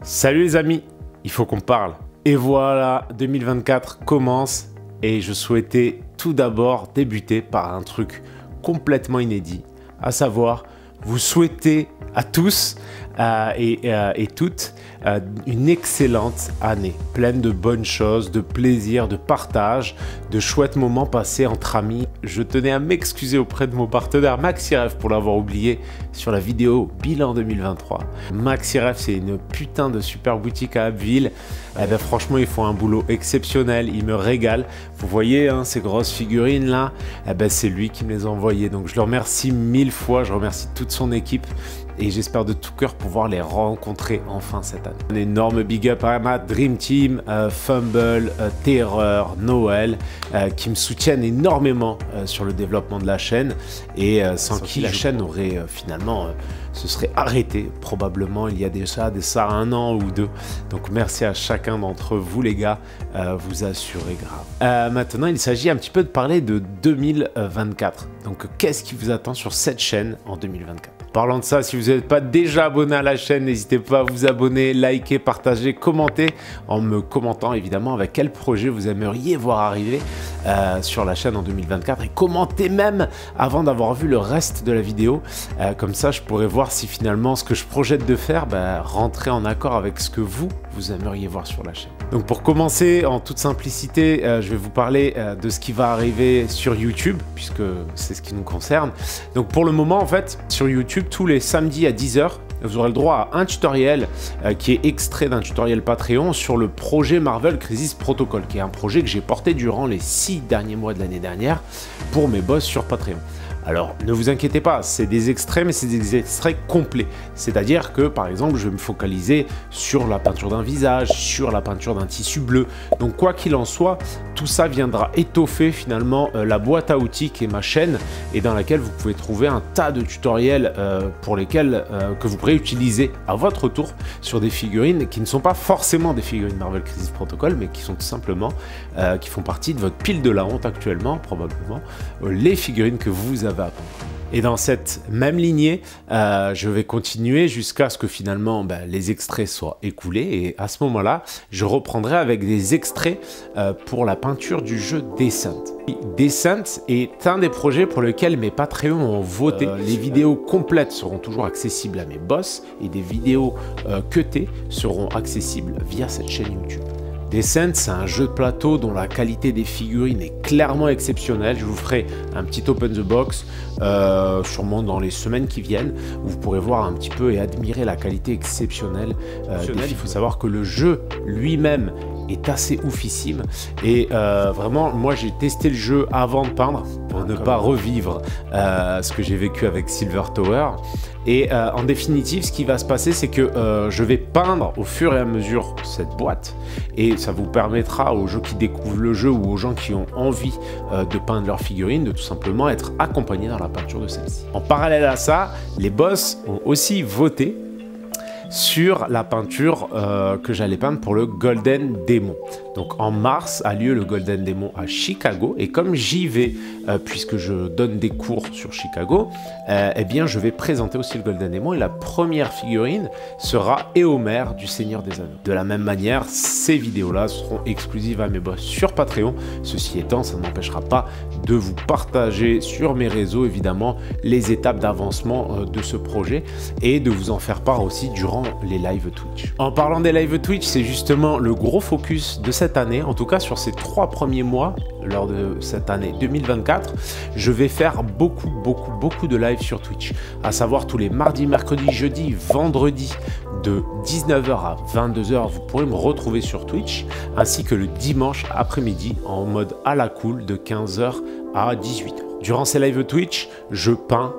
Salut les amis, il faut qu'on parle. Et voilà, 2024 commence et je souhaitais tout d'abord débuter par un truc complètement inédit, à savoir vous souhaiter à tous et toutes une excellente année, pleine de bonnes choses, de plaisir, de partage, de chouettes moments passés entre amis. Je tenais à m'excuser auprès de mon partenaire MaxiRef pour l'avoir oublié sur la vidéo bilan 2023. MaxiRef, c'est une putain de super boutique à Abbeville. Eh ben, franchement, ils font un boulot exceptionnel, ils me régalent. Vous voyez hein, ces grosses figurines là, eh ben, c'est lui qui me les a envoyées. Donc je le remercie 1000 fois, je remercie toute son équipe. Et j'espère de tout cœur pouvoir les rencontrer enfin cette année. Un énorme big up à ma Dream Team, Fumble, Terreur, Noël, qui me soutiennent énormément sur le développement de la chaîne et sans qui la chaîne aurait finalement se serait arrêtée probablement il y a déjà de ça 1 an ou 2. Donc merci à chacun d'entre vous les gars, vous assurez grave. Maintenant il s'agit un petit peu de parler de 2024. Donc qu'est-ce qui vous attend sur cette chaîne en 2024? Parlant de ça, si vous n'êtes pas déjà abonné à la chaîne, n'hésitez pas à vous abonner, liker, partager, commenter en me commentant évidemment avec quel projet vous aimeriez voir arriver sur la chaîne en 2024 et commentez même avant d'avoir vu le reste de la vidéo. Comme ça, je pourrais voir si finalement ce que je projette de faire rentrait en accord avec ce que vous aimeriez voir sur la chaîne. Donc pour commencer, en toute simplicité, je vais vous parler de ce qui va arriver sur YouTube puisque c'est ce qui nous concerne. Donc pour le moment, en fait, sur YouTube, tous les samedis à 10 h, vous aurez le droit à un tutoriel qui est extrait d'un tutoriel Patreon sur le projet Marvel Crisis Protocol, qui est un projet que j'ai porté durant les 6 derniers mois de l'année dernière pour mes boss sur Patreon. Alors, ne vous inquiétez pas, c'est des extraits, mais c'est des extraits complets. C'est-à-dire que, par exemple, je vais me focaliser sur la peinture d'un visage, sur la peinture d'un tissu bleu. Donc, quoi qu'il en soit, tout ça viendra étoffer finalement la boîte à outils qui est ma chaîne et dans laquelle vous pouvez trouver un tas de tutoriels pour lesquels que vous pourrez utiliser à votre tour sur des figurines qui ne sont pas forcément des figurines Marvel Crisis Protocol, mais qui sont tout simplement, qui font partie de votre pile de la honte actuellement, probablement, les figurines que vous avez. Et dans cette même lignée, je vais continuer jusqu'à ce que finalement les extraits soient écoulés et à ce moment-là, je reprendrai avec des extraits pour la peinture du jeu Descent. Descent est un des projets pour lesquels mes Patreons ont voté. Les vidéos complètes seront toujours accessibles à mes boss et des vidéos cutées seront accessibles via cette chaîne YouTube. Descent, c'est un jeu de plateau dont la qualité des figurines est clairement exceptionnelle. Je vous ferai un petit open the box, sûrement dans les semaines qui viennent, où vous pourrez voir un petit peu et admirer la qualité exceptionnelle des figurines. Il faut savoir que le jeu lui-même est assez oufissime et vraiment moi j'ai testé le jeu avant de peindre pour ne pas revivre ce que j'ai vécu avec Silver Tower et en définitive ce qui va se passer c'est que je vais peindre au fur et à mesure cette boîte et ça vous permettra aux gens qui découvrent le jeu ou aux gens qui ont envie de peindre leurs figurines de tout simplement être accompagnés dans la peinture de celle-ci. En parallèle à ça, les boss ont aussi voté sur la peinture que j'allais peindre pour le Golden Demon. Donc en mars a lieu le Golden Demon à Chicago et comme j'y vais, puisque je donne des cours sur Chicago, eh bien je vais présenter aussi le Golden Demon et la première figurine sera Éomer du Seigneur des Anneaux. De la même manière, ces vidéos-là seront exclusives à mes boss sur Patreon. Ceci étant, ça ne m'empêchera pas de vous partager sur mes réseaux évidemment les étapes d'avancement de ce projet et de vous en faire part aussi durant les lives Twitch. En parlant des lives Twitch, c'est justement le gros focus de cette année, en tout cas sur ces 3 premiers mois lors de cette année 2024, je vais faire beaucoup de lives sur Twitch, à savoir tous les mardis, mercredis, jeudis, vendredis de 19 h à 22 h, vous pourrez me retrouver sur Twitch, ainsi que le dimanche après-midi en mode à la cool de 15 h à 18 h. Durant ces lives Twitch, je peins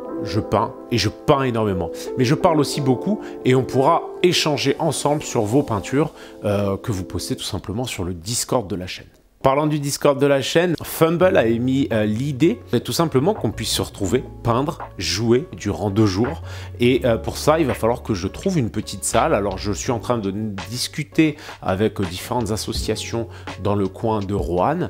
et je peins énormément. Mais je parle aussi beaucoup et on pourra échanger ensemble sur vos peintures que vous postez tout simplement sur le Discord de la chaîne. Parlant du Discord de la chaîne, Fumble a émis l'idée tout simplement qu'on puisse se retrouver, peindre, jouer durant 2 jours. Et pour ça, il va falloir que je trouve une petite salle. Alors je suis en train de discuter avec différentes associations dans le coin de Roanne,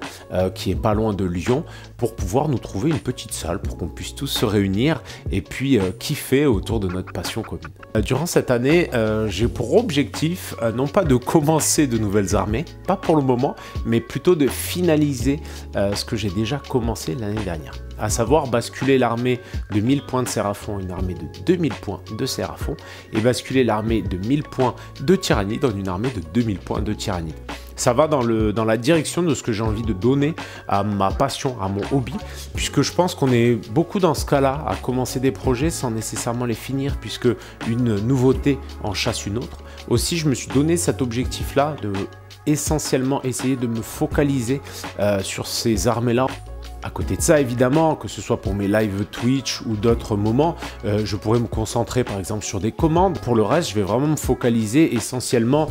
qui est pas loin de Lyon, pour pouvoir nous trouver une petite salle, pour qu'on puisse tous se réunir et puis kiffer autour de notre passion commune. Durant cette année, j'ai pour objectif, non pas de commencer de nouvelles armées, pas pour le moment, mais plutôt de finaliser ce que j'ai déjà commencé l'année dernière, à savoir basculer l'armée de 1000 points de Séraphon, une armée de 2000 points de Séraphon, et basculer l'armée de 1000 points de Tyrannide dans une armée de 2000 points de Tyrannide. Ça va dans la direction de ce que j'ai envie de donner à ma passion, à mon hobby, puisque je pense qu'on est beaucoup dans ce cas-là, à commencer des projets sans nécessairement les finir, puisque une nouveauté en chasse une autre. Aussi, je me suis donné cet objectif-là de essentiellement essayer de me focaliser sur ces armées-là. À côté de ça, évidemment, que ce soit pour mes lives Twitch ou d'autres moments, je pourrais me concentrer par exemple sur des commandes. Pour le reste, je vais vraiment me focaliser essentiellement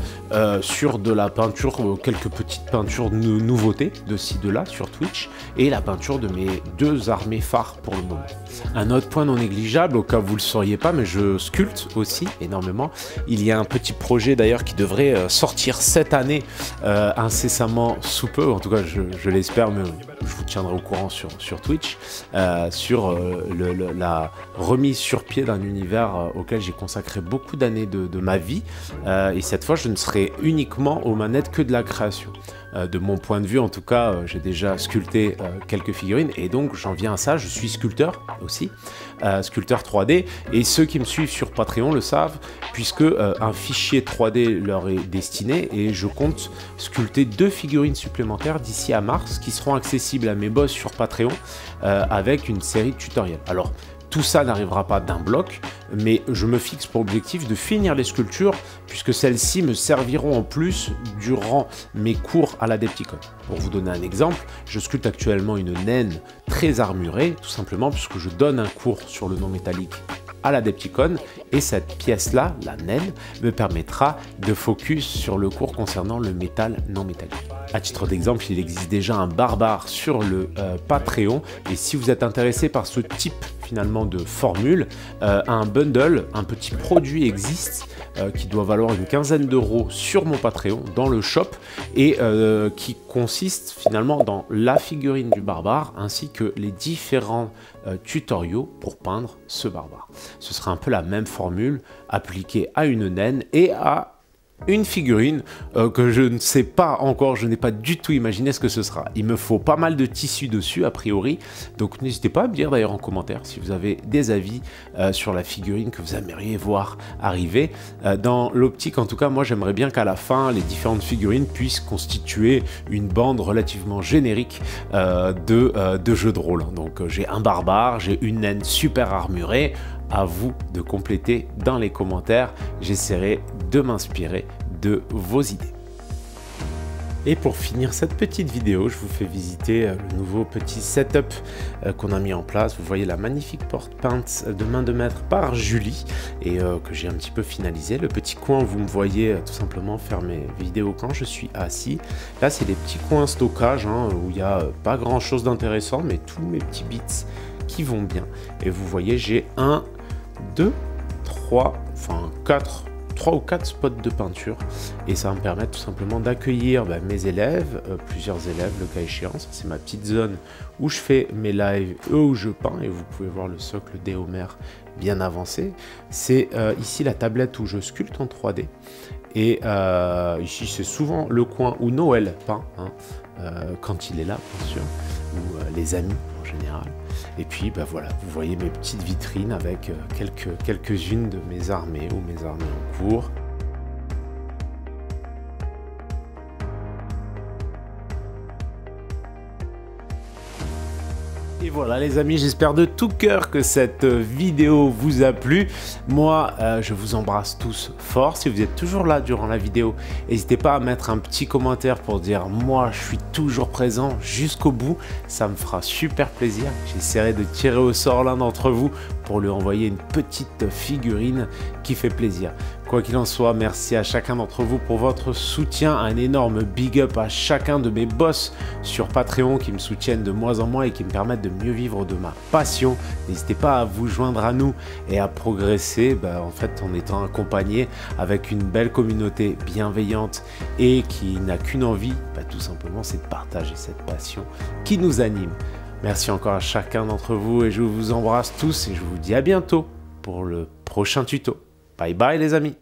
sur de la peinture, quelques petites peintures de nouveautés de ci, de là sur Twitch, et la peinture de mes 2 armées phares pour le moment. Un autre point non négligeable, au cas où vous ne le sauriez pas, mais je sculpte aussi énormément. Il y a un petit projet d'ailleurs qui devrait sortir cette année incessamment sous peu, en tout cas je l'espère, mais je vous tiendrai au courant sur Twitch, sur la remise sur pied d'un univers auquel j'ai consacré beaucoup d'années de ma vie, et cette fois je ne serai uniquement aux manettes que de la création. De mon point de vue en tout cas, j'ai déjà sculpté quelques figurines, et donc j'en viens à ça, je suis sculpteur aussi, sculpteur 3D, et ceux qui me suivent sur Patreon le savent, puisque un fichier 3D leur est destiné, et je compte sculpter 2 figurines supplémentaires d'ici à mars, qui seront accessibles à mes boss sur Patreon, avec une série de tutoriels. Alors, tout ça n'arrivera pas d'un bloc, mais je me fixe pour objectif de finir les sculptures, puisque celles-ci me serviront en plus durant mes cours à l'Adepticon. Pour vous donner un exemple, je sculpte actuellement une naine très armurée, tout simplement puisque je donne un cours sur le non métallique à l'Adepticon, et cette pièce-là, la naine, me permettra de focus sur le cours concernant le métal non métallique. À titre d'exemple, il existe déjà un barbare sur le Patreon, et si vous êtes intéressé par ce type finalement de formule, un bundle, un petit produit existe qui doit valoir une quinzaine d'euros sur mon Patreon, dans le shop, et qui consiste finalement dans la figurine du barbare, ainsi que les différents tutoriaux pour peindre ce barbare. Ce sera un peu la même formule appliquée à une naine et à une figurine que je ne sais pas encore, je n'ai pas du tout imaginé ce que ce sera. Il me faut pas mal de tissu dessus a priori, donc n'hésitez pas à me dire d'ailleurs en commentaire si vous avez des avis sur la figurine que vous aimeriez voir arriver. Dans l'optique en tout cas, moi j'aimerais bien qu'à la fin les différentes figurines puissent constituer une bande relativement générique de jeux de rôle. Donc j'ai un barbare, j'ai une naine super armurée. À vous de compléter dans les commentaires, j'essaierai de m'inspirer de vos idées. Et pour finir cette petite vidéo, je vous fais visiter le nouveau petit setup qu'on a mis en place. Vous voyez la magnifique porte peinte de main de maître par Julie, et que j'ai un petit peu finalisé. Le petit coin où vous me voyez tout simplement faire mes vidéos quand je suis assis. Là, c'est des petits coins stockage où il n'y a pas grand chose d'intéressant, mais tous mes petits bits qui vont bien. Et vous voyez, j'ai 1, 2, 3, enfin 4, 3 ou 4 spots de peinture, et ça va me permettre tout simplement d'accueillir mes élèves, plusieurs élèves le cas échéant. C'est ma petite zone où je fais mes lives, où je peins, et vous pouvez voir le socle d'Éomer bien avancé. C'est ici la tablette où je sculpte en 3D, et ici c'est souvent le coin où Noël peint, quand il est là bien sûr, ou les amis en général. Et puis voilà, vous voyez mes petites vitrines avec quelques-unes de mes armées ou mes armées en cours. Et voilà les amis, j'espère de tout cœur que cette vidéo vous a plu. Moi, je vous embrasse tous fort. Si vous êtes toujours là durant la vidéo, n'hésitez pas à mettre un petit commentaire pour dire « Moi, je suis toujours présent jusqu'au bout ». Ça me fera super plaisir. J'essaierai de tirer au sort l'un d'entre vous pour lui envoyer une petite figurine qui fait plaisir. Quoi qu'il en soit, merci à chacun d'entre vous pour votre soutien. Un énorme big up à chacun de mes boss sur Patreon qui me soutiennent de mois en mois et qui me permettent de mieux vivre de ma passion. N'hésitez pas à vous joindre à nous et à progresser en fait, en étant accompagné avec une belle communauté bienveillante et qui n'a qu'une envie, tout simplement, c'est de partager cette passion qui nous anime. Merci encore à chacun d'entre vous et je vous embrasse tous et je vous dis à bientôt pour le prochain tuto. Bye bye les amis.